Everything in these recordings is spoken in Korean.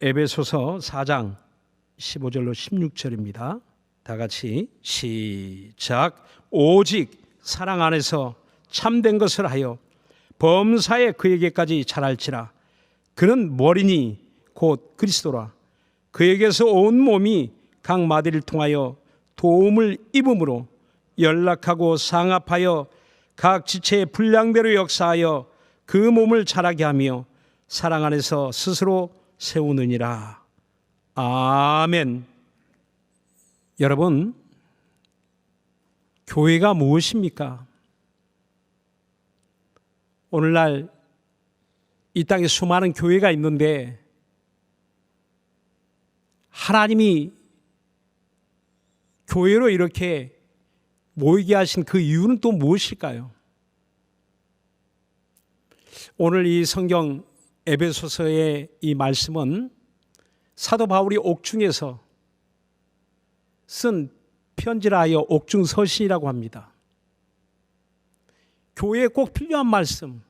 에베소서 4장 15절로 16절입니다. 다 같이 시작. 오직 사랑 안에서 참된 것을 하여 범사에 그에게까지 자랄지라. 그는 머리니 곧 그리스도라. 그에게서 온 몸이 각 마디를 통하여 도움을 입음으로 연락하고 상합하여 각 지체의 분량대로 역사하여 그 몸을 자라게 하며 사랑 안에서 스스로 세우느니라. 아멘. 여러분, 교회가 무엇입니까? 오늘날 이 땅에 수많은 교회가 있는데 하나님이 교회로 이렇게 모이게 하신 그 이유는 또 무엇일까요? 오늘 이 성경 에베소서의 이 말씀은 사도 바울이 옥중에서 쓴 편지라 하여 옥중서신이라고 합니다. 교회에 꼭 필요한 말씀,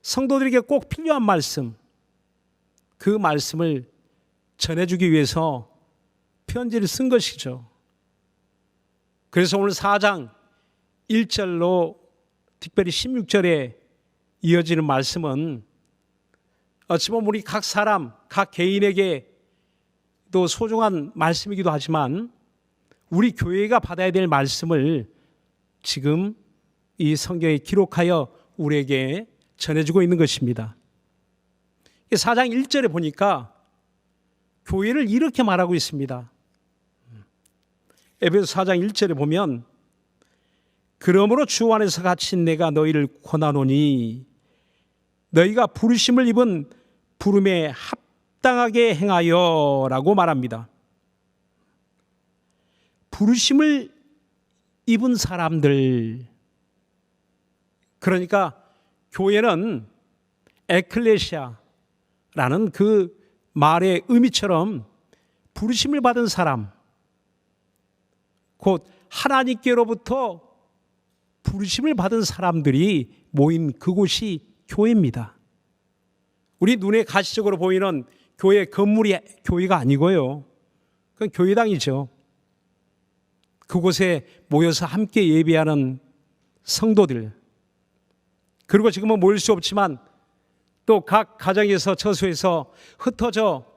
성도들에게 꼭 필요한 말씀, 그 말씀을 전해주기 위해서 편지를 쓴 것이죠. 그래서 오늘 4장 1절로 특별히 16절에 이어지는 말씀은 어찌 보면 우리 각 사람, 각 개인에게 또 소중한 말씀이기도 하지만 우리 교회가 받아야 될 말씀을 지금 이 성경에 기록하여 우리에게 전해주고 있는 것입니다. 4장 1절에 보니까 교회를 이렇게 말하고 있습니다. 에베소 4장 1절에 보면 그러므로 주 안에서 갇힌 내가 너희를 권하노니 너희가 부르심을 입은 부름에 합당하게 행하여 라고 말합니다. 부르심을 입은 사람들, 그러니까 교회는 에클레시아라는 그 말의 의미처럼 부르심을 받은 사람, 곧 하나님께로부터 부르심을 받은 사람들이 모인 그곳이 교회입니다. 우리 눈에 가시적으로 보이는 교회 건물이 교회가 아니고요. 그건 교회당이죠. 그곳에 모여서 함께 예배하는 성도들, 그리고 지금은 모일 수 없지만 또 각 가정에서 처소에서 흩어져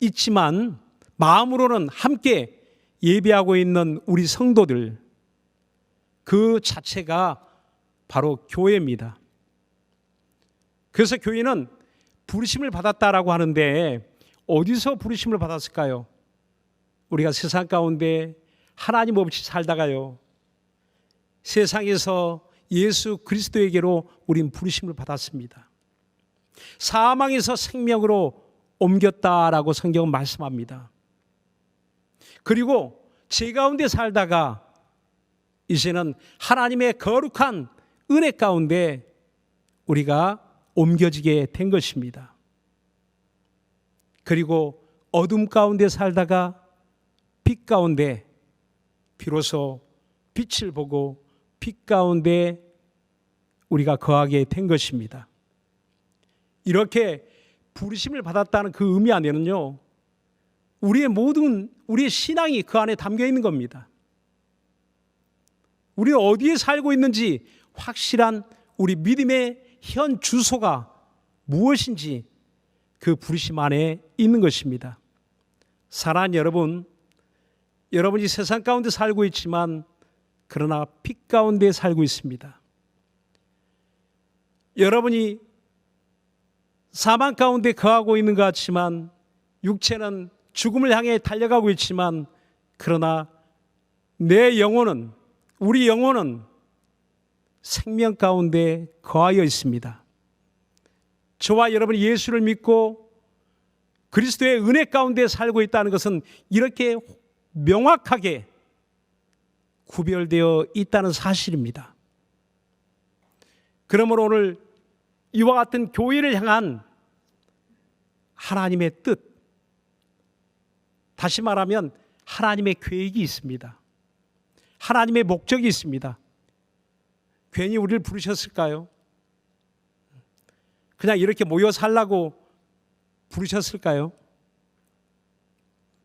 있지만 마음으로는 함께 예배하고 있는 우리 성도들, 그 자체가 바로 교회입니다. 그래서 교회는 부르심을 받았다라고 하는데 어디서 부르심을 받았을까요? 우리가 세상 가운데 하나님 없이 살다가요, 세상에서 예수 그리스도에게로 우린 부르심을 받았습니다. 사망에서 생명으로 옮겼다라고 성경은 말씀합니다. 그리고 죄 가운데 살다가 이제는 하나님의 거룩한 은혜 가운데 우리가 옮겨지게 된 것입니다. 그리고 어둠 가운데 살다가 빛 가운데 비로소 빛을 보고 빛 가운데 우리가 거하게 된 것입니다. 이렇게 부르심을 받았다는 그 의미 안에는요, 우리의 신앙이 그 안에 담겨 있는 겁니다. 우리는 어디에 살고 있는지 확실한 우리 믿음의 현 주소가 무엇인지 그 부르심 안에 있는 것입니다. 사랑하는 여러분, 여러분이 세상 가운데 살고 있지만 그러나 빛 가운데 살고 있습니다. 여러분이 사망 가운데 거하고 있는 것 같지만 육체는 죽음을 향해 달려가고 있지만 그러나 내 영혼은, 우리 영혼은 생명 가운데 거하여 있습니다. 저와 여러분이 예수를 믿고 그리스도의 은혜 가운데 살고 있다는 것은 이렇게 명확하게 구별되어 있다는 사실입니다. 그러므로 오늘 이와 같은 교회를 향한 하나님의 뜻, 다시 말하면 하나님의 계획이 있습니다. 하나님의 목적이 있습니다. 괜히 우리를 부르셨을까요? 그냥 이렇게 모여 살라고 부르셨을까요?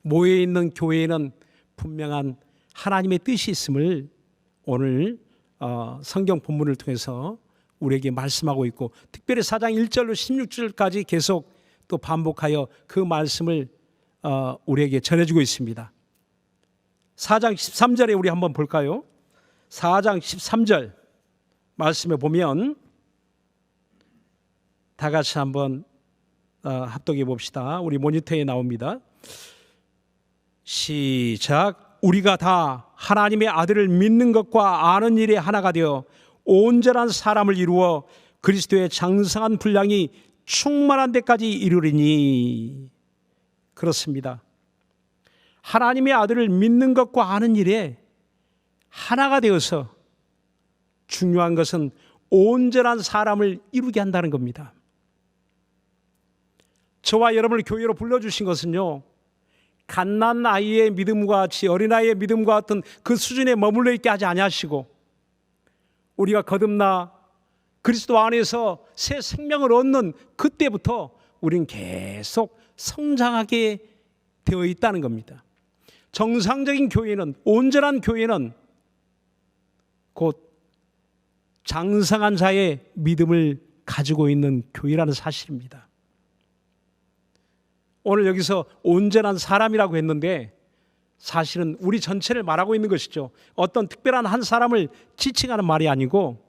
모여 있는 교회에는 분명한 하나님의 뜻이 있음을 오늘 성경 본문을 통해서 우리에게 말씀하고 있고, 특별히 4장 1절로 16절까지 계속 또 반복하여 그 말씀을 우리에게 전해주고 있습니다. 4장 13절에 우리 한번 볼까요? 4장 13절 말씀에 보면 다 같이 한번 합독해 봅시다. 우리 모니터에 나옵니다. 시작. 우리가 다 하나님의 아들을 믿는 것과 아는 일에 하나가 되어 온전한 사람을 이루어 그리스도의 장성한 분량이 충만한 데까지 이르리니. 그렇습니다. 하나님의 아들을 믿는 것과 아는 일에 하나가 되어서 중요한 것은 온전한 사람을 이루게 한다는 겁니다. 저와 여러분을 교회로 불러주신 것은요, 갓난 아이의 믿음과 같이, 어린아이의 믿음과 같은 그 수준에 머물러 있게 하지 아니하시고, 우리가 거듭나 그리스도 안에서 새 생명을 얻는 그때부터 우리는 계속 성장하게 되어 있다는 겁니다. 정상적인 교회는, 온전한 교회는 곧 장성한 자의 믿음을 가지고 있는 교회라는 사실입니다. 오늘 여기서 온전한 사람이라고 했는데 사실은 우리 전체를 말하고 있는 것이죠. 어떤 특별한 한 사람을 지칭하는 말이 아니고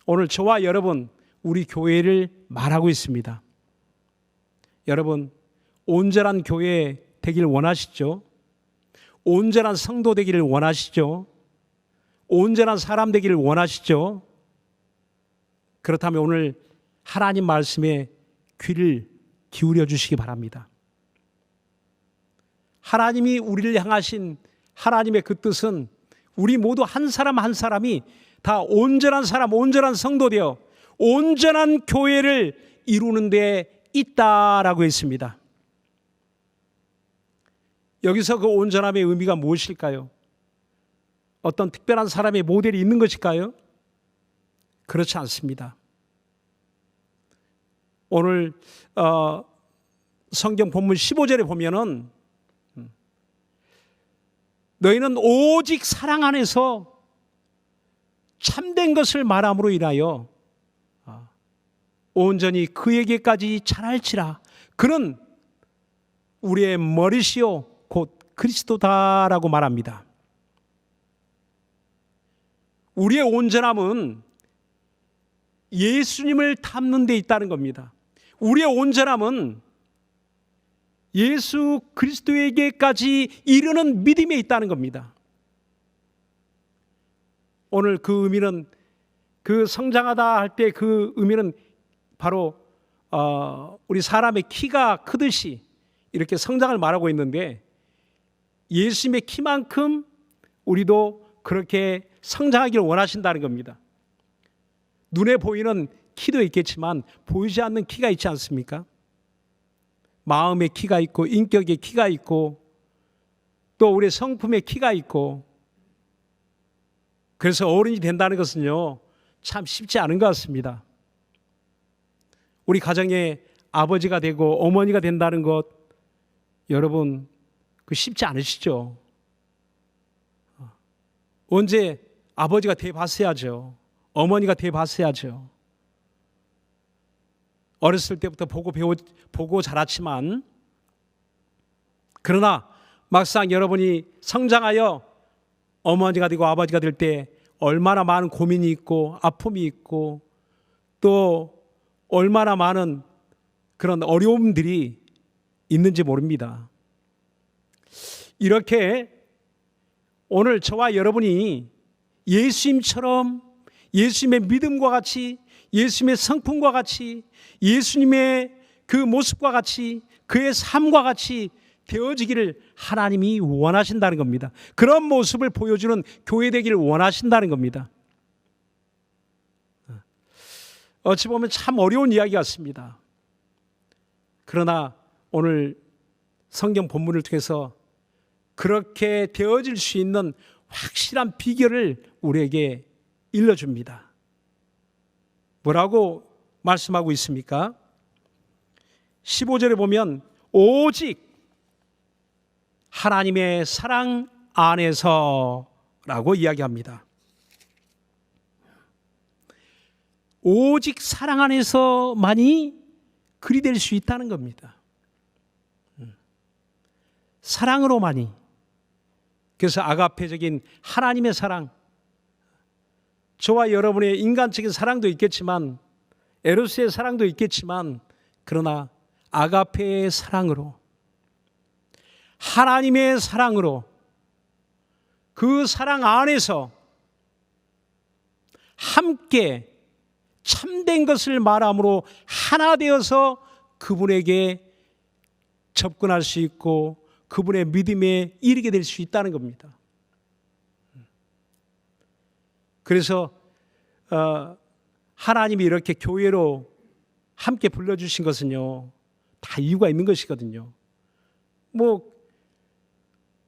오늘 저와 여러분, 우리 교회를 말하고 있습니다. 여러분, 온전한 교회 되기를 원하시죠? 온전한 성도 되기를 원하시죠? 온전한 사람 되기를 원하시죠? 그렇다면 오늘 하나님 말씀에 귀를 기울여 주시기 바랍니다. 하나님이 우리를 향하신 하나님의 그 뜻은 우리 모두 한 사람 한 사람이 다 온전한 사람, 온전한 성도 되어 온전한 교회를 이루는 데 있다라고 했습니다. 여기서 그 온전함의 의미가 무엇일까요? 어떤 특별한 사람의 모델이 있는 것일까요? 그렇지 않습니다. 오늘 성경 본문 15절에 보면은 너희는 오직 사랑 안에서 참된 것을 말함으로 인하여 온전히 그에게까지 자랄지라. 그는 우리의 머리시요 곧 그리스도다라고 말합니다. 우리의 온전함은 예수님을 닮는 데 있다는 겁니다. 우리의 온전함은 예수 그리스도에게까지 이르는 믿음에 있다는 겁니다. 오늘 그 의미는, 그 성장하다 할 때 그 의미는 바로 우리 사람의 키가 크듯이 이렇게 성장을 말하고 있는데, 예수님의 키만큼 우리도 그렇게 성장하기를 원하신다는 겁니다. 눈에 보이는 키도 있겠지만 보이지 않는 키가 있지 않습니까? 마음의 키가 있고, 인격의 키가 있고, 또 우리 성품의 키가 있고. 그래서 어른이 된다는 것은요, 참 쉽지 않은 것 같습니다. 우리 가정의 아버지가 되고 어머니가 된다는 것, 여러분 그 쉽지 않으시죠? 언제 아버지가 돼 봤어야죠. 어머니가 돼 봤어야죠. 어렸을 때부터 보고 자랐지만, 그러나 막상 여러분이 성장하여 어머니가 되고 아버지가 될 때 얼마나 많은 고민이 있고 아픔이 있고 또 얼마나 많은 그런 어려움들이 있는지 모릅니다. 이렇게 오늘 저와 여러분이 예수님처럼, 예수님의 믿음과 같이, 예수님의 성품과 같이, 예수님의 그 모습과 같이, 그의 삶과 같이 되어지기를 하나님이 원하신다는 겁니다. 그런 모습을 보여주는 교회 되기를 원하신다는 겁니다. 어찌 보면 참 어려운 이야기 같습니다. 그러나 오늘 성경 본문을 통해서 그렇게 되어질 수 있는 확실한 비결을 우리에게 일러줍니다. 뭐라고 말씀하고 있습니까? 15절에 보면 오직 하나님의 사랑 안에서라고 이야기합니다. 오직 사랑 안에서만이 그리 될 수 있다는 겁니다. 사랑으로만이. 그래서 아가페적인 하나님의 사랑, 저와 여러분의 인간적인 사랑도 있겠지만, 에로스의 사랑도 있겠지만, 그러나 아가페의 사랑으로, 하나님의 사랑으로, 그 사랑 안에서 함께 참된 것을 말함으로 하나 되어서 그분에게 접근할 수 있고 그분의 믿음에 이르게 될 수 있다는 겁니다. 그래서 하나님이 이렇게 교회로 함께 불러주신 것은요, 다 이유가 있는 것이거든요.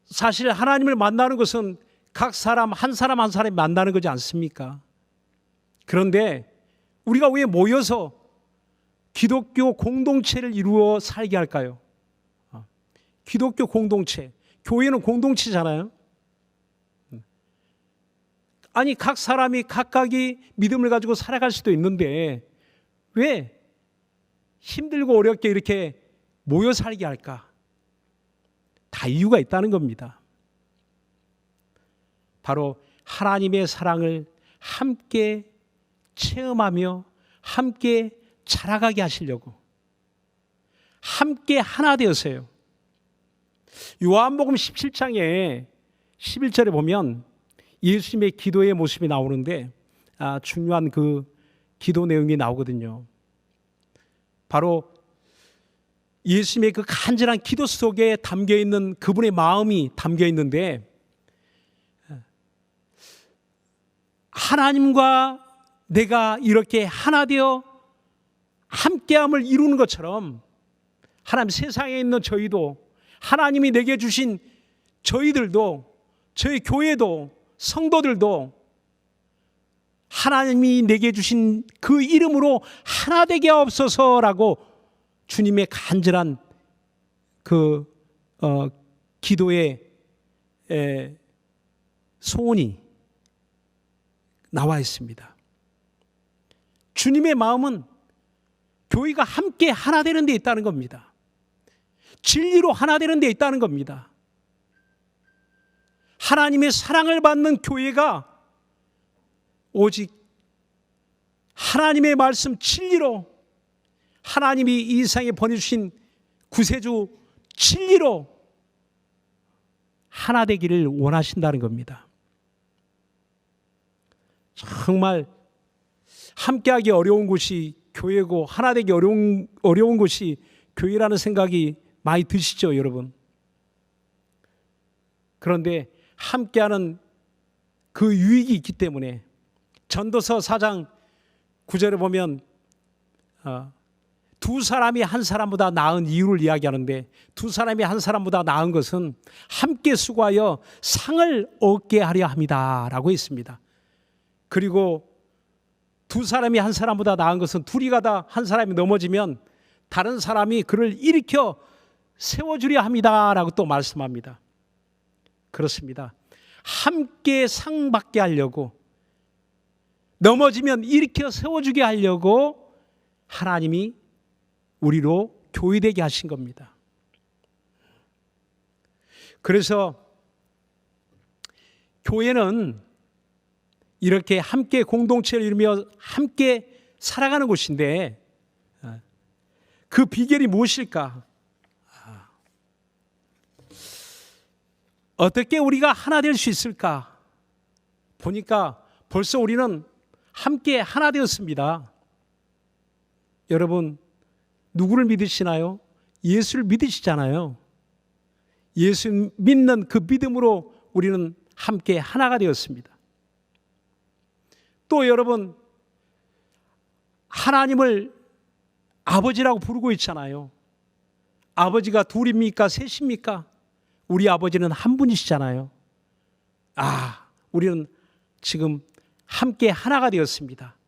사실 하나님을 만나는 것은 각 사람 한 사람이 만나는 거지 않습니까? 그런데 우리가 왜 모여서 기독교 공동체를 이루어 살게 할까요? 기독교 공동체, 교회는 공동체잖아요. 아니, 각 사람이 각각이 믿음을 가지고 살아갈 수도 있는데 왜 힘들고 어렵게 이렇게 모여 살게 할까? 다 이유가 있다는 겁니다. 바로 하나님의 사랑을 함께 체험하며 함께 자라가게 하시려고, 함께 하나 되어서요. 요한복음 17장에 11절에 보면 예수님의 기도의 모습이 나오는데 중요한 그 기도 내용이 나오거든요. 바로 예수님의 그 간절한 기도 속에 담겨있는 그분의 마음이 담겨있는데, 하나님과 내가 이렇게 하나 되어 함께함을 이루는 것처럼 하나님, 세상에 있는 저희도, 하나님이 내게 주신 저희들도, 저희 교회도, 성도들도 하나님이 내게 주신 그 이름으로 하나 되게 하옵소서라고 주님의 간절한 그 기도의 소원이 나와 있습니다. 주님의 마음은 교회가 함께 하나 되는 데 있다는 겁니다. 진리로 하나 되는 데 있다는 겁니다. 하나님의 사랑을 받는 교회가 오직 하나님의 말씀 진리로, 하나님이 이 세상에 보내주신 구세주 진리로 하나 되기를 원하신다는 겁니다. 정말 함께하기 어려운 곳이 교회고 하나 되기 어려운 곳이 교회라는 생각이 많이 드시죠, 여러분? 그런데 함께하는 그 유익이 있기 때문에 전도서 4장 9절에 보면 두 사람이 한 사람보다 나은 이유를 이야기하는데, 두 사람이 한 사람보다 나은 것은 함께 수고하여 상을 얻게 하려 함이다라고 있습니다. 그리고 두 사람이 한 사람보다 나은 것은 둘이 가다 한 사람이 넘어지면 다른 사람이 그를 일으켜 세워주려 합니다라고 또 말씀합니다. 그렇습니다. 함께 상 받게 하려고, 넘어지면 일으켜 세워주게 하려고 하나님이 우리로 교회되게 하신 겁니다. 그래서 교회는 이렇게 함께 공동체를 이루며 함께 살아가는 곳인데, 그 비결이 무엇일까? 어떻게 우리가 하나 될 수 있을까? 보니까 벌써 우리는 함께 하나 되었습니다. 여러분, 누구를 믿으시나요? 예수를 믿으시잖아요. 예수 믿는 그 믿음으로 우리는 함께 하나가 되었습니다. 또 여러분, 하나님을 아버지라고 부르고 있잖아요. 아버지가 둘입니까? 셋입니까? 우리 아버지는 한 분이시잖아요. 우리는 지금 함께 하나가 되었습니다.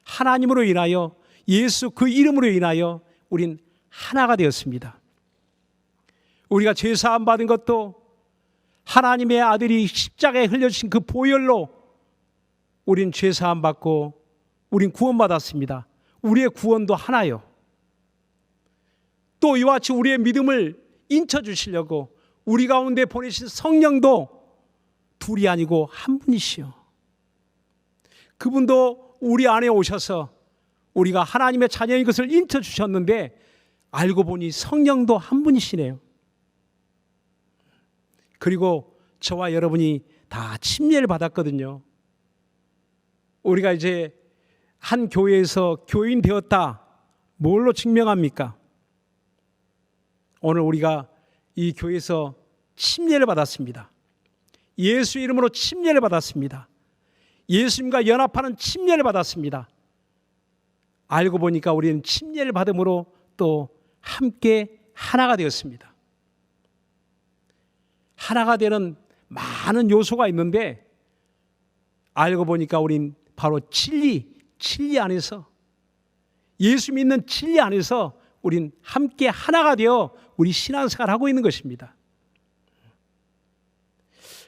하나님으로 인하여, 예수 그 이름으로 인하여 우린 하나가 되었습니다. 우리가 죄사함 받은 것도 하나님의 아들이 십자가에 흘려주신 그 보혈로 우린 죄사함 받고 우린 구원받았습니다. 우리의 구원도 하나요. 또 이와 같이 우리의 믿음을 인쳐주시려고 우리 가운데 보내신 성령도 둘이 아니고 한 분이시요. 그분도 우리 안에 오셔서 우리가 하나님의 자녀인 것을 인쳐주셨는데 알고 보니 성령도 한 분이시네요. 그리고 저와 여러분이 다 침례를 받았거든요. 우리가 이제 한 교회에서 교인 되었다. 뭘로 증명합니까? 오늘 우리가 이 교회에서 침례를 받았습니다. 예수 이름으로 침례를 받았습니다. 예수님과 연합하는 침례를 받았습니다. 알고 보니까 우리는 침례를 받음으로 또 함께 하나가 되었습니다. 하나가 되는 많은 요소가 있는데 알고 보니까 우린 바로 진리 안에서, 예수 믿는 진리 안에서 우린 함께 하나가 되어 우리 신앙생활을 하고 있는 것입니다.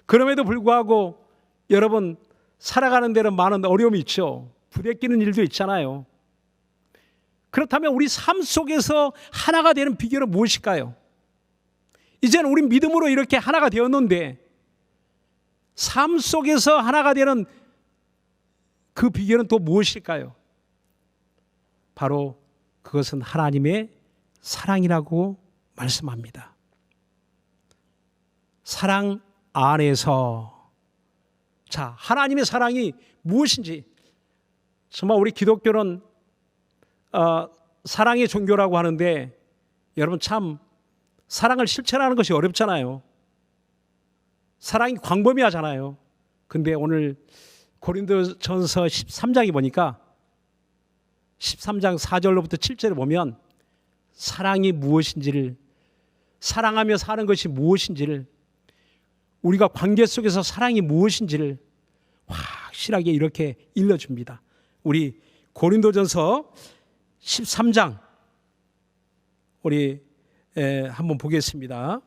그럼에도 불구하고 여러분, 살아가는 데는 많은 어려움이 있죠. 부대끼는 일도 있잖아요. 그렇다면 우리 삶 속에서 하나가 되는 비결은 무엇일까요? 이제는 우리 믿음으로 이렇게 하나가 되었는데 삶 속에서 하나가 되는 그 비결은 또 무엇일까요? 바로 그것은 하나님의 사랑이라고 말씀합니다. 사랑 안에서. 자, 하나님의 사랑이 무엇인지, 정말 우리 기독교는 사랑의 종교라고 하는데 여러분, 참 사랑을 실천하는 것이 어렵잖아요. 사랑이 광범위하잖아요. 근데 오늘 고린도전서 13장에 보니까 13장 4절로부터 7절에 보면 사랑이 무엇인지를, 사랑하며 사는 것이 무엇인지를, 우리가 관계 속에서 사랑이 무엇인지를 확실하게 이렇게 일러줍니다. 우리 고린도전서 13장 우리 한번 보겠습니다.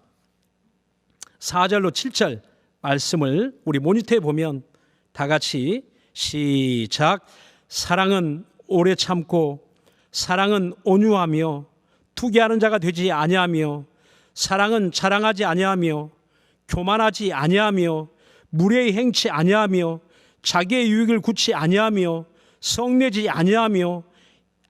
4절로 7절 말씀을 우리 모니터에 보면 다 같이 시작. 사랑은 오래 참고 사랑은 온유하며 투기하는 자가 되지 아니하며 사랑은 자랑하지 아니하며 교만하지 아니하며 무례히 행치 아니하며 자기의 유익을 굳지 아니하며 성내지 아니하며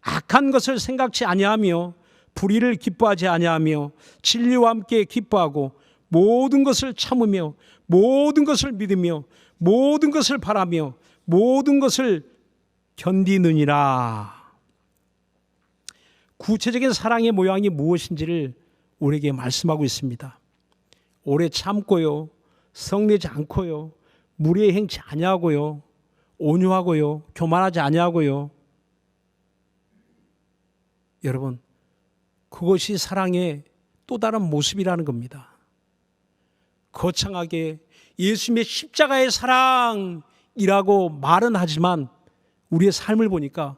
악한 것을 생각지 아니하며 불의를 기뻐하지 아니하며 진리와 함께 기뻐하고 모든 것을 참으며 모든 것을 믿으며 모든 것을 바라며 모든 것을 견디느니라. 구체적인 사랑의 모양이 무엇인지를 우리에게 말씀하고 있습니다. 오래 참고요, 성내지 않고요, 무례히 행치 아니하고요, 온유하고요, 교만하지 아니하고요. 여러분, 그것이 사랑의 또 다른 모습이라는 겁니다. 거창하게 예수님의 십자가의 사랑이라고 말은 하지만 우리의 삶을 보니까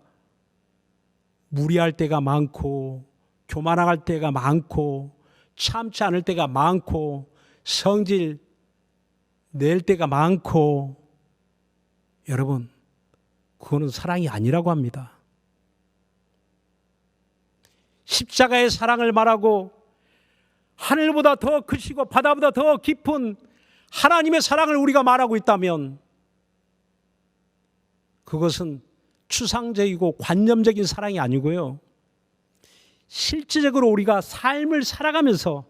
무리할 때가 많고 교만할 때가 많고 참지 않을 때가 많고 성질 낼 때가 많고, 여러분, 그거는 사랑이 아니라고 합니다. 십자가의 사랑을 말하고 하늘보다 더 크시고 바다보다 더 깊은 하나님의 사랑을 우리가 말하고 있다면 그것은 추상적이고 관념적인 사랑이 아니고요, 실질적으로 우리가 삶을 살아가면서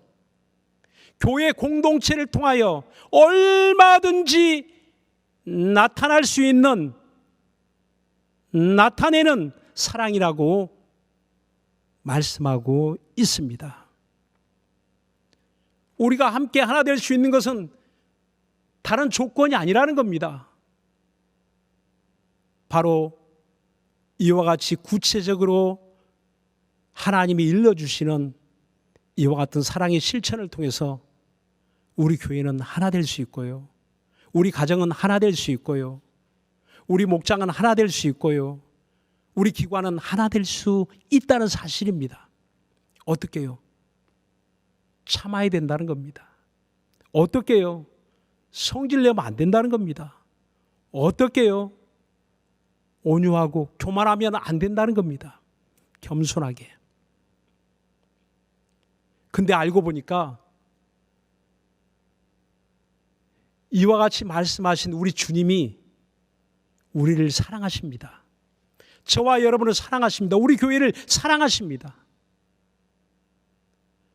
교회 공동체를 통하여 얼마든지 나타날 수 있는, 나타내는 사랑이라고 말씀하고 있습니다. 우리가 함께 하나 될 수 있는 것은 다른 조건이 아니라는 겁니다. 바로 이와 같이 구체적으로 하나님이 일러주시는 이와 같은 사랑의 실천을 통해서 우리 교회는 하나 될 수 있고요, 우리 가정은 하나 될 수 있고요, 우리 목장은 하나 될 수 있고요, 우리 기관은 하나 될 수 있다는 사실입니다. 어떻게요? 참아야 된다는 겁니다. 어떻게요? 성질 내면 안 된다는 겁니다. 어떻게요? 온유하고 교만하면 안 된다는 겁니다. 겸손하게. 근데 알고 보니까 이와 같이 말씀하신 우리 주님이 우리를 사랑하십니다. 저와 여러분을 사랑하십니다. 우리 교회를 사랑하십니다.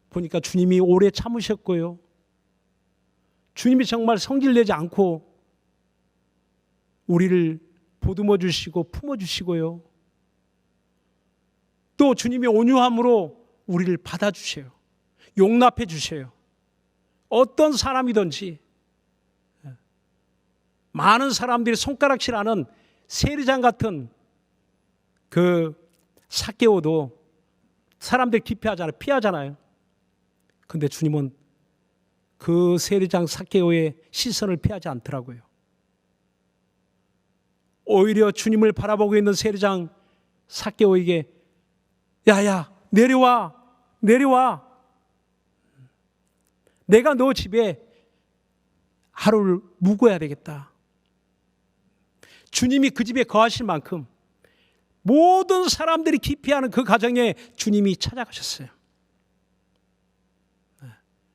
보니까 주님이 오래 참으셨고요. 주님이 정말 성질내지 않고 우리를 보듬어 주시고 품어 주시고요. 또 주님이 온유함으로 우리를 받아주셔요. 용납해 주셔요. 어떤 사람이든지 많은 사람들이 손가락질하는 세리장 같은 그 삭개오도 사람들 기피하잖아요. 피하잖아요. 근데 주님은 그 세리장 삭개오의 시선을 피하지 않더라고요. 오히려 주님을 바라보고 있는 세리장 삭개오에게 야야 내려와 내려와 내가 너 집에 하루를 묵어야 되겠다. 주님이 그 집에 거하실 만큼 모든 사람들이 기피하는 그 가정에 주님이 찾아가셨어요.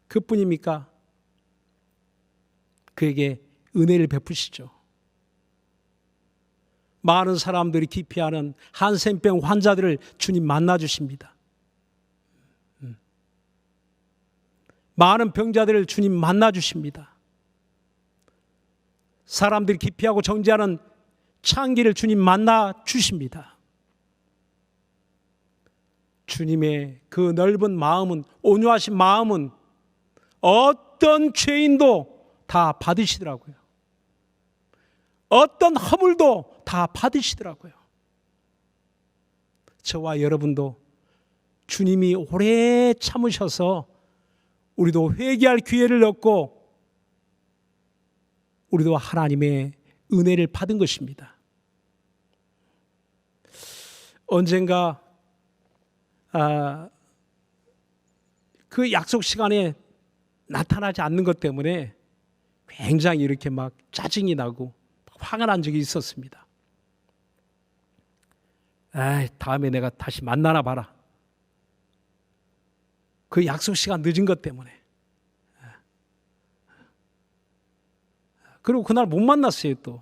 그뿐입니까? 그에게 은혜를 베푸시죠. 많은 사람들이 기피하는 한센병 환자들을 주님 만나주십니다. 많은 병자들을 주님 만나주십니다. 사람들이 기피하고 정죄하는 창기를 주님 만나주십니다. 주님의 그 넓은 마음은, 온유하신 마음은 어떤 죄인도 다 받으시더라고요. 어떤 허물도 다 받으시더라고요. 저와 여러분도 주님이 오래 참으셔서 우리도 회개할 기회를 얻고 우리도 하나님의 은혜를 받은 것입니다. 언젠가 그 약속 시간에 나타나지 않는 것 때문에 굉장히 이렇게 막 짜증이 나고 화가 난 적이 있었습니다. 다음에 내가 다시 만나나 봐라. 그 약속 시간 늦은 것 때문에. 그리고 그날 못 만났어요 또.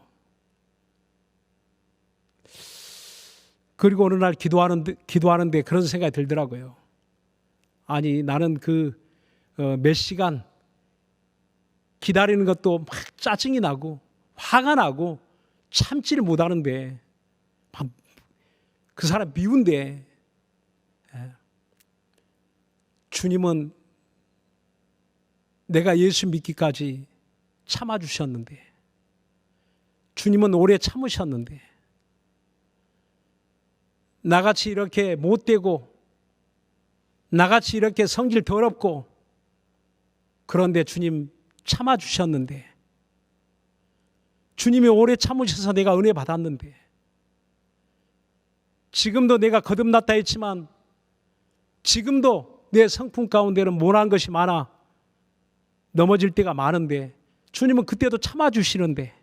그리고 어느 날 기도하는데 그런 생각이 들더라고요. 아니 나는 그 몇 시간 기다리는 것도 막 짜증이 나고 화가 나고 참지를 못하는데 그 사람 미운데 주님은 내가 예수 믿기까지 참아주셨는데 주님은 오래 참으셨는데 나같이 이렇게 못되고 나같이 이렇게 성질 더럽고 그런데 주님 참아주셨는데 주님이 오래 참으셔서 내가 은혜 받았는데 지금도 내가 거듭났다 했지만 지금도 내 성품 가운데는 모난 것이 많아 넘어질 때가 많은데 주님은 그때도 참아주시는데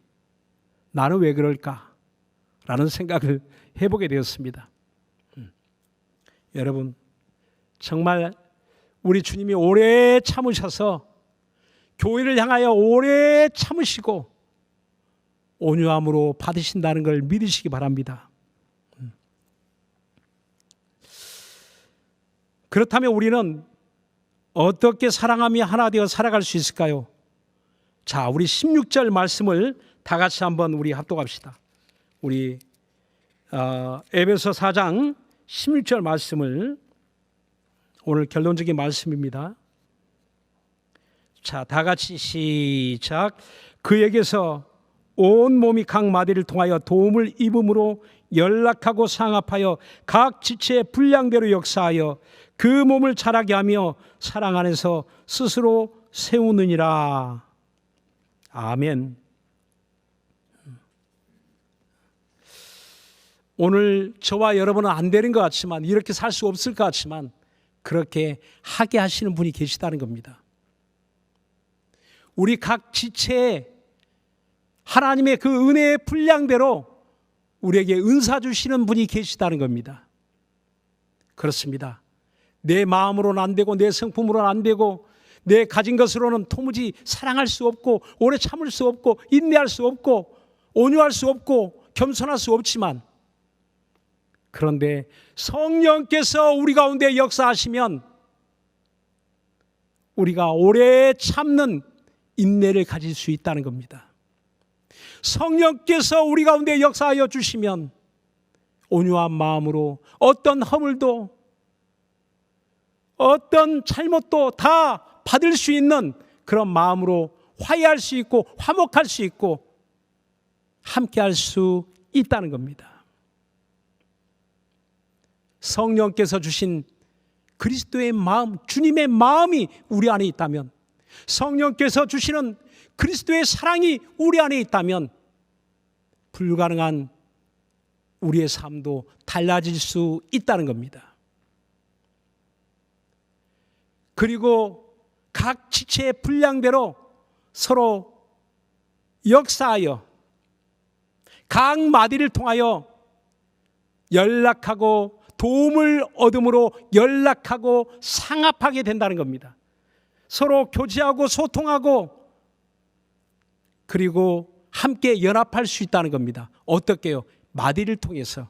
나는 왜 그럴까? 라는 생각을 해보게 되었습니다. 여러분 정말 우리 주님이 오래 참으셔서 교회를 향하여 오래 참으시고 온유함으로 받으신다는 걸 믿으시기 바랍니다. 그렇다면 우리는 어떻게 사랑하며 하나 되어 살아갈 수 있을까요? 자, 우리 16절 말씀을 다 같이 한번 우리 합독합시다. 우리 에베소 4장 16절 말씀을 오늘 결론적인 말씀입니다. 자, 다 같이 시작. 그에게서 온 몸이 각 마디를 통하여 도움을 입음으로 연락하고 상합하여 각 지체의 분량대로 역사하여 그 몸을 자라게 하며 사랑 안에서 스스로 세우느니라. 아멘. 오늘 저와 여러분은 안 되는 것 같지만 이렇게 살 수 없을 것 같지만 그렇게 하게 하시는 분이 계시다는 겁니다. 우리 각 지체에 하나님의 그 은혜의 분량대로 우리에게 은사 주시는 분이 계시다는 겁니다. 그렇습니다. 내 마음으로는 안 되고 내 성품으로는 안 되고 내 가진 것으로는 도무지 사랑할 수 없고 오래 참을 수 없고 인내할 수 없고 온유할 수 없고 겸손할 수 없지만, 그런데 성령께서 우리 가운데 역사하시면 우리가 오래 참는 인내를 가질 수 있다는 겁니다. 성령께서 우리 가운데 역사하여 주시면 온유한 마음으로 어떤 허물도 어떤 잘못도 다 받을 수 있는 그런 마음으로 화해할 수 있고 화목할 수 있고 함께할 수 있다는 겁니다. 성령께서 주신 그리스도의 마음, 주님의 마음이 우리 안에 있다면, 성령께서 주시는 그리스도의 사랑이 우리 안에 있다면 불가능한 우리의 삶도 달라질 수 있다는 겁니다. 그리고 각 지체의 분량대로 서로 역사하여 각 마디를 통하여 연락하고 도움을 얻음으로 연락하고 상합하게 된다는 겁니다. 서로 교제하고 소통하고 그리고 함께 연합할 수 있다는 겁니다. 어떻게요? 마디를 통해서.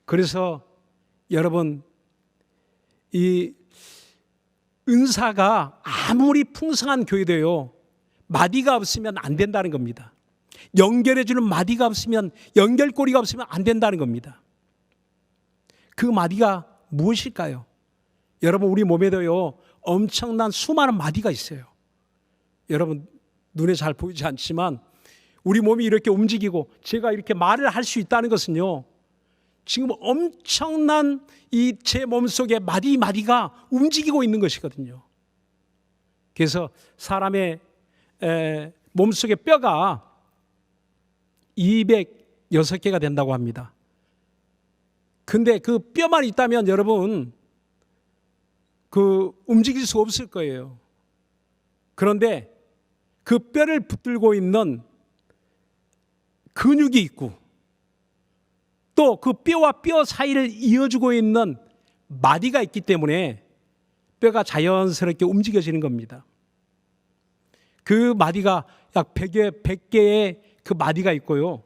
그래서 여러분, 이 은사가 아무리 풍성한 교회도요, 마디가 없으면 안 된다는 겁니다. 연결해주는 마디가 없으면, 연결고리가 없으면 안 된다는 겁니다. 그 마디가 무엇일까요? 여러분, 우리 몸에도요 엄청난 수많은 마디가 있어요. 여러분 눈에 잘 보이지 않지만 우리 몸이 이렇게 움직이고 제가 이렇게 말을 할 수 있다는 것은요, 지금 엄청난 이 제 몸속에 마디가 움직이고 있는 것이거든요. 그래서 사람의 몸속에 뼈가 206개가 된다고 합니다. 근데 그 뼈만 있다면 여러분 움직일 수 없을 거예요. 그런데 그 뼈를 붙들고 있는 근육이 있고 또 그 뼈와 뼈 사이를 이어주고 있는 마디가 있기 때문에 뼈가 자연스럽게 움직여지는 겁니다. 그 마디가 약 100개의 그 마디가 있고요.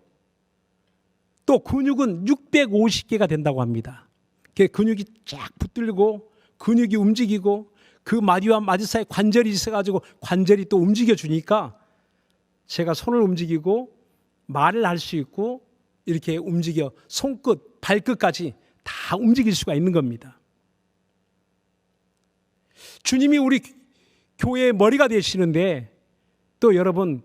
또 근육은 650개가 된다고 합니다. 그 근육이 쫙 붙들고 근육이 움직이고 그 마디와 마디 사이에 관절이 있어가지고 관절이 또 움직여주니까 제가 손을 움직이고 말을 할 수 있고 이렇게 움직여 손끝, 발끝까지 다 움직일 수가 있는 겁니다. 주님이 우리 교회의 머리가 되시는데 또 여러분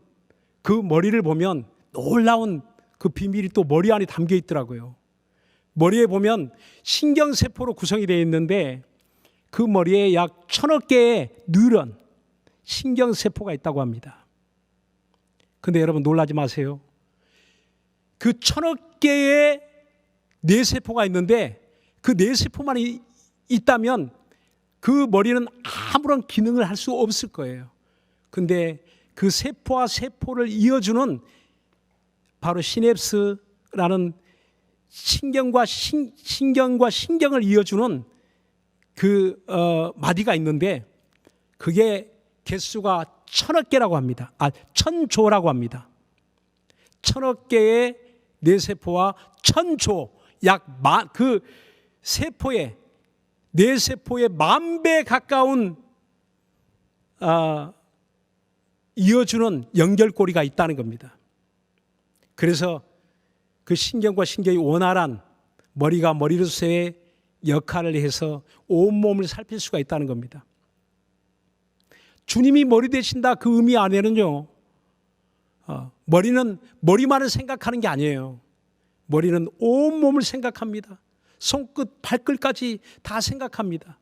그 머리를 보면 놀라운 그 비밀이 또 머리 안에 담겨 있더라고요. 머리에 보면 신경세포로 구성이 되어 있는데 그 머리에 약 1000억 개의 뉴런, 신경세포가 있다고 합니다. 그런데 여러분 놀라지 마세요. 그 1000억 개의 뇌세포가 있는데 그 뇌세포만 있다면 그 머리는 아무런 기능을 할 수 없을 거예요. 그런데 그 세포와 세포를 이어주는 바로 시냅스라는 신경과 신경을 이어주는 그 마디가 있는데 그게 개수가 1000억 개라고 합니다. 1000조라고 합니다. 1000억 개의 뇌세포와 1000조, 그 세포의 뇌세포의 10,000배 가까운 이어주는 연결고리가 있다는 겁니다. 그래서 그 신경과 신경이 원활한 머리가 머리로서의 역할을 해서 온몸을 살필 수가 있다는 겁니다. 주님이 머리 되신다 그 의미 안에는요, 머리는 머리만을 생각하는 게 아니에요. 머리는 온몸을 생각합니다. 손끝, 발끝까지 다 생각합니다.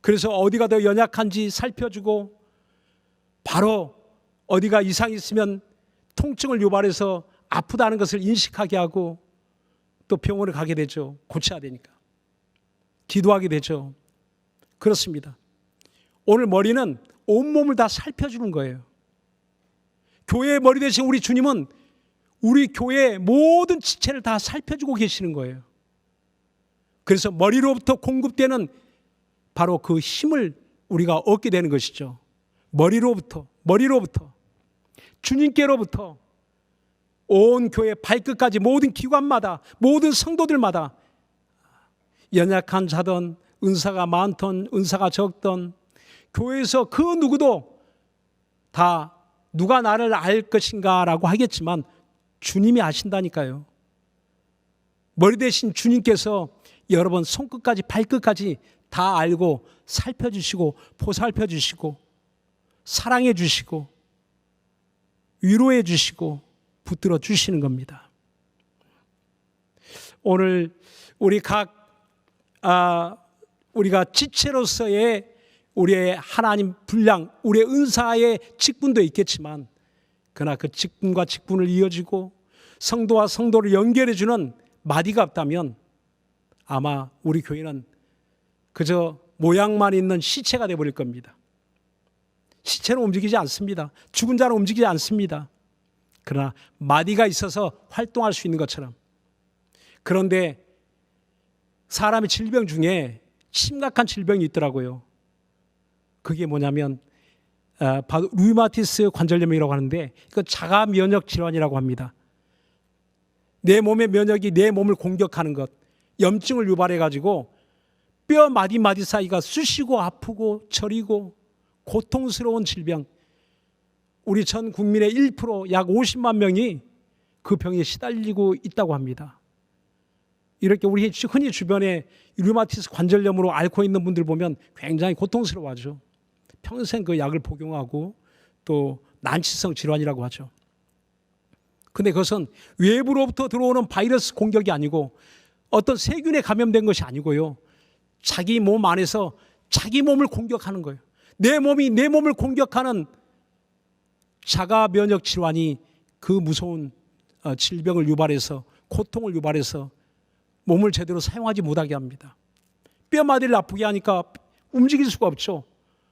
그래서 어디가 더 연약한지 살펴주고 바로 어디가 이상이 있으면 통증을 유발해서 아프다는 것을 인식하게 하고 또 병원을 가게 되죠. 고쳐야 되니까. 기도하게 되죠. 그렇습니다. 오늘 머리는 온몸을 다 살펴주는 거예요. 교회의 머리 대신 우리 주님은 우리 교회의 모든 지체를 다 살펴주고 계시는 거예요. 그래서 머리로부터 공급되는 바로 그 힘을 우리가 얻게 되는 것이죠. 머리로부터 주님께로부터 온 교회 발끝까지 모든 기관마다 모든 성도들마다 연약한 자든 은사가 많든 은사가 적든 교회에서 그 누구도 다 누가 나를 알 것인가 라고 하겠지만 주님이 아신다니까요. 머리 대신 주님께서 여러분 손끝까지 발끝까지 다 알고 살펴주시고 보살펴 주시고 사랑해 주시고 위로해 주시고 붙들어 주시는 겁니다. 오늘 우리가 지체로서의 우리의 하나님 분량, 우리의 은사의 직분도 있겠지만 그러나 그 직분과 직분을 이어주고 성도와 성도를 연결해 주는 마디가 없다면 아마 우리 교회는 그저 모양만 있는 시체가 되어버릴 겁니다. 시체는 움직이지 않습니다. 죽은 자는 움직이지 않습니다. 그러나 마디가 있어서 활동할 수 있는 것처럼. 그런데 사람의 질병 중에 심각한 질병이 있더라고요. 그게 뭐냐면 바로 루마티스 관절염이라고 하는데 그 자가 면역 질환이라고 합니다. 내 몸의 면역이 내 몸을 공격하는 것, 염증을 유발해 가지고 뼈 마디 사이가 쑤시고 아프고 저리고 고통스러운 질병. 우리 전 국민의 1%, 약 50만 명이 그 병에 시달리고 있다고 합니다. 이렇게 우리 흔히 주변에 류마티스 관절염으로 앓고 있는 분들 보면 굉장히 고통스러워하죠. 평생 그 약을 복용하고 또 난치성 질환이라고 하죠. 근데 그것은 외부로부터 들어오는 바이러스 공격이 아니고 어떤 세균에 감염된 것이 아니고요. 자기 몸 안에서 자기 몸을 공격하는 거예요. 내 몸이 내 몸을 공격하는 자가 면역 질환이 그 무서운 질병을 유발해서 고통을 유발해서 몸을 제대로 사용하지 못하게 합니다. 뼈마디를 아프게 하니까 움직일 수가 없죠.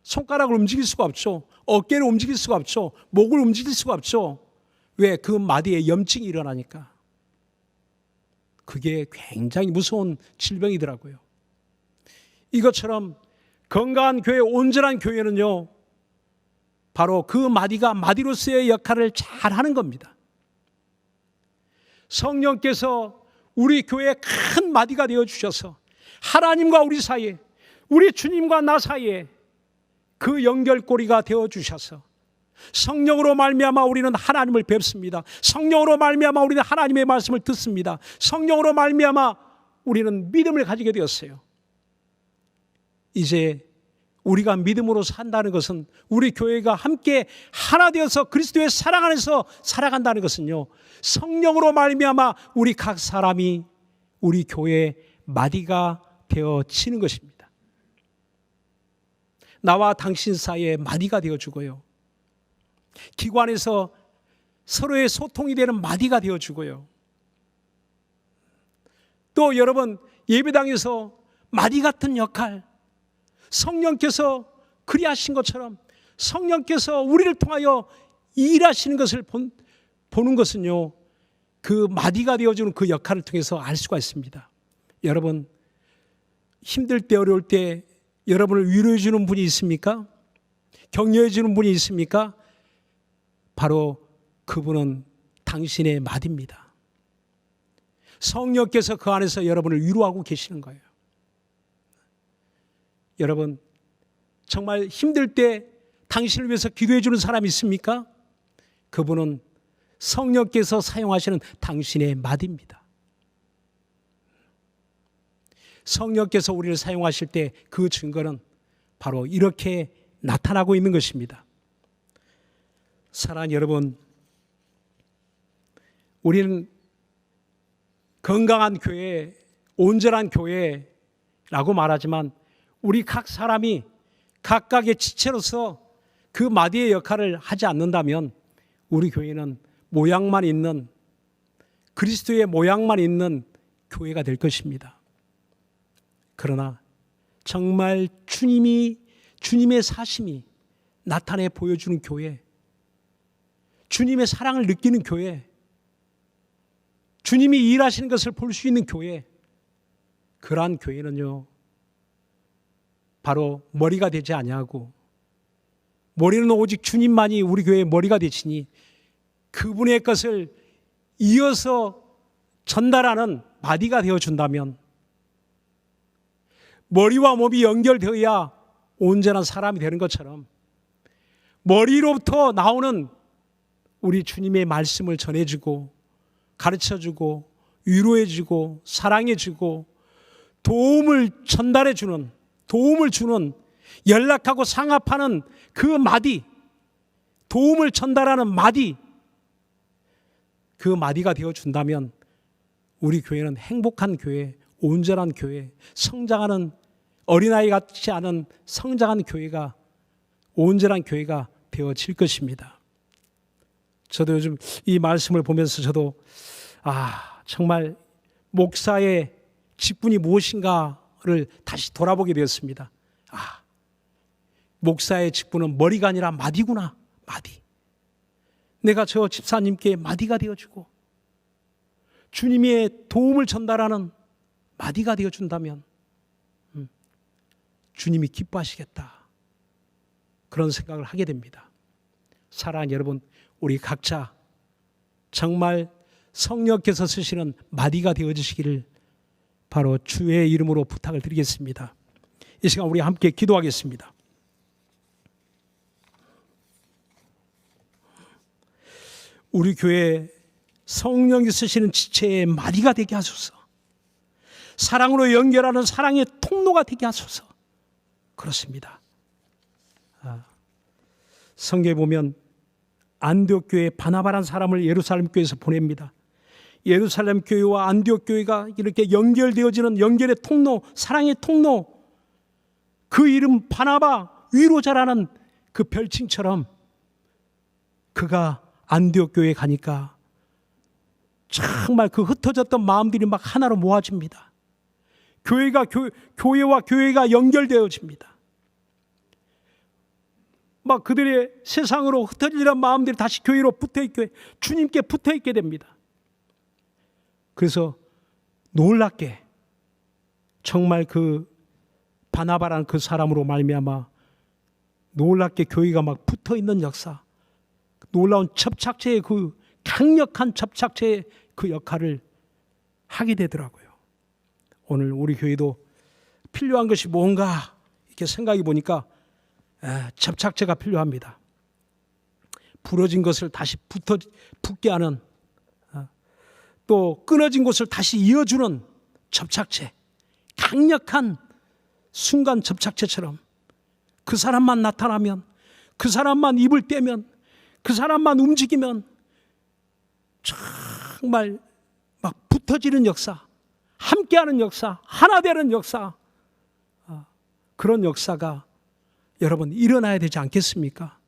손가락을 움직일 수가 없죠. 어깨를 움직일 수가 없죠. 목을 움직일 수가 없죠. 왜? 그 마디에 염증이 일어나니까. 그게 굉장히 무서운 질병이더라고요. 이것처럼 건강한 교회, 온전한 교회는요, 바로 그 마디가 마디로서의 역할을 잘 하는 겁니다. 성령께서 우리 교회에 큰 마디가 되어주셔서 하나님과 우리 사이에, 우리 주님과 나 사이에 그 연결고리가 되어주셔서 성령으로 말미암아 우리는 하나님을 뵙습니다. 성령으로 말미암아 우리는 하나님의 말씀을 듣습니다. 성령으로 말미암아 우리는 믿음을 가지게 되었어요. 이제 우리가 믿음으로 산다는 것은 우리 교회가 함께 하나 되어서 그리스도의 사랑 안에서 살아간다는 것은요, 성령으로 말미암아 우리 각 사람이 우리 교회의 마디가 되어지는 것입니다. 나와 당신 사이에 마디가 되어주고요, 기관에서 서로의 소통이 되는 마디가 되어주고요, 또 여러분 예배당에서 마디 같은 역할, 성령께서 그리하신 것처럼 성령께서 우리를 통하여 일하시는 것을 보는 것은요, 그 마디가 되어주는 그 역할을 통해서 알 수가 있습니다. 여러분 힘들 때 어려울 때 여러분을 위로해 주는 분이 있습니까? 격려해 주는 분이 있습니까? 바로 그분은 당신의 마디입니다. 성령께서 그 안에서 여러분을 위로하고 계시는 거예요. 여러분 정말 힘들 때 당신을 위해서 기도해 주는 사람이 있습니까? 그분은 성령께서 사용하시는 당신의 마디입니다. 성령께서 우리를 사용하실 때 그 증거는 바로 이렇게 나타나고 있는 것입니다. 사랑하는 여러분, 우리는 건강한 교회, 온전한 교회라고 말하지만 우리 각 사람이 각각의 지체로서 그 마디의 역할을 하지 않는다면 우리 교회는 모양만 있는, 그리스도의 모양만 있는 교회가 될 것입니다. 그러나 정말 주님의 사심이 나타내 보여주는 교회, 주님의 사랑을 느끼는 교회, 주님이 일하시는 것을 볼 수 있는 교회, 그러한 교회는요 바로 머리가 되지 아니하고, 머리는 오직 주님만이 우리 교회의 머리가 되시니 그분의 것을 이어서 전달하는 마디가 되어준다면, 머리와 몸이 연결되어야 온전한 사람이 되는 것처럼 머리로부터 나오는 우리 주님의 말씀을 전해주고 가르쳐주고 위로해주고 사랑해주고 도움을 전달해주는, 도움을 주는, 연락하고 상합하는 그 마디, 도움을 전달하는 마디, 그 마디가 되어준다면 우리 교회는 행복한 교회, 온전한 교회, 성장하는, 어린아이 같지 않은 성장한 교회가, 온전한 교회가 되어질 것입니다. 저도 요즘 이 말씀을 보면서 저도 정말 목사의 직분이 무엇인가를 다시 돌아보게 되었습니다. 목사의 직분은 머리가 아니라 마디구나. 마디. 내가 저 집사님께 마디가 되어주고 주님의 도움을 전달하는 마디가 되어준다면 주님이 기뻐하시겠다, 그런 생각을 하게 됩니다. 사랑하는 여러분, 우리 각자 정말 성령께서 쓰시는 마디가 되어주시기를 바로 주의 이름으로 부탁을 드리겠습니다. 이 시간 우리 함께 기도하겠습니다. 우리 교회 성령이 쓰시는 지체의 마디가 되게 하소서. 사랑으로 연결하는 사랑의 통로가 되게 하소서. 그렇습니다. 성경에 보면 안디옥 교회 바나바라는 사람을 예루살렘 교회에서 보냅니다. 예루살렘 교회와 안디옥 교회가 이렇게 연결되어지는 연결의 통로, 사랑의 통로, 그 이름 바나바, 위로자라는 그 별칭처럼 그가 안디옥 교회에 가니까 정말 그 흩어졌던 마음들이 막 하나로 모아집니다. 교회와 교회가 연결되어집니다. 막 그들의 세상으로 흩어지는 마음들이 다시 교회로 붙어있게, 주님께 붙어있게 됩니다. 그래서 놀랍게 정말 그 바나바라는 그 사람으로 말미암아 놀랍게 교회가 막 붙어있는 역사, 놀라운 접착제의 그 강력한 접착제의 그 역할을 하게 되더라고요. 오늘 우리 교회도 필요한 것이 뭔가 이렇게 생각해 보니까 접착제가 필요합니다. 부러진 것을 다시 붙게 하는, 또 끊어진 것을 다시 이어주는 접착제, 강력한 순간 접착제처럼 그 사람만 나타나면, 그 사람만 입을 떼면, 그 사람만 움직이면 정말 막 붙어지는 역사, 함께하는 역사, 하나 되는 역사, 그런 역사가 여러분 일어나야 되지 않겠습니까?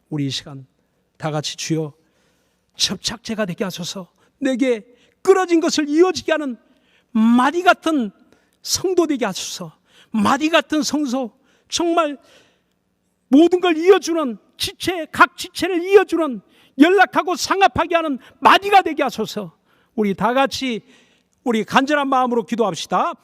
우리 이 시간 다 같이 주여 접착제가 되게 하소서. 내게 끊어진 것을 이어지게 하는 마디 같은 성도 되게 하소서. 마디 같은 성소, 정말 모든 걸 이어주는 지체, 각 지체를 이어주는, 연락하고 상합하게 하는 마디가 되게 하소서. 우리 다 같이 우리 간절한 마음으로 기도합시다.